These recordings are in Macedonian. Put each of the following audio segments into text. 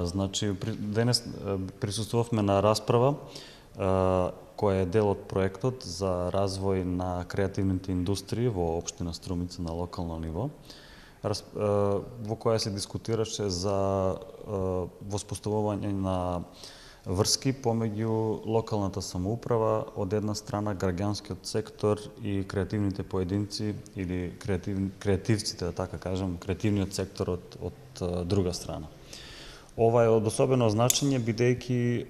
Значи, денес присуствувавме на расправа која е дел од проектот за развој на креативните индустрии во општина Струмица на локално ниво, во која се дискутираше за воспоставување на врски помеѓу локалната самоуправа од една страна, граѓанскиот сектор и креативните поединци или креативците, да така кажам, креативниот сектор од друга страна. Ова е од особено значење бидејќи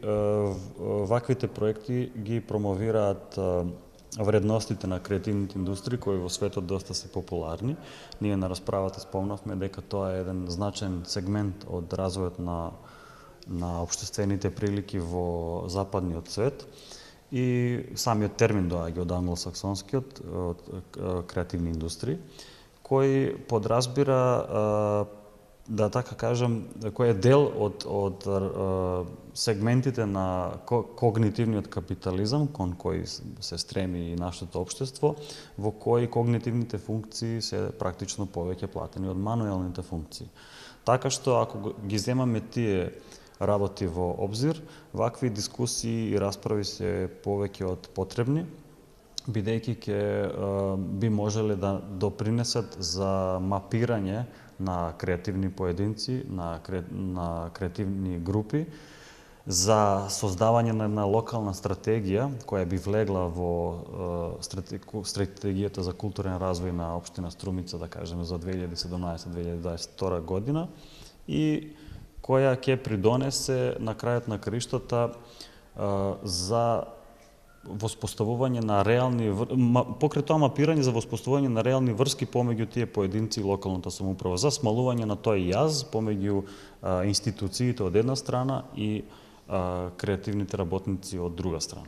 ваквите проекти ги промовираат вредностите на креативните индустрии кои во светот доста се популарни. Ние на расправата спомнавме дека тоа е еден значаен сегмент од развојот на општествените прилики во западниот свет и самиот термин доаѓа од англосаксонскиот, од креативни индустрии, кој подразбира да така кажам, кој е дел од сегментите на когнитивниот капитализам кон кој се стреми и нашето општество, во кој когнитивните функции се практично повеќе платени од мануелните функции. Така што ако ги земаме тие работи во обзир, вакви дискусии и расправи се повеќе од потребни, бидејќи би можеле да допринесат за мапирање на креативни поединци, на креативни групи, за создавање на една локална стратегија која би влегла во стратегијата за културен развој на општина Струмица, да кажеме, за 2017-2022 година и која ќе придонесе на крајот на краиштата за воспоставување на реални, покрај тоа мапирање за воспоставување на реални врски помеѓу тие поединци и локалната самоуправа, за смалување на тој јаз помеѓу институциите од една страна и креативните работници од друга страна.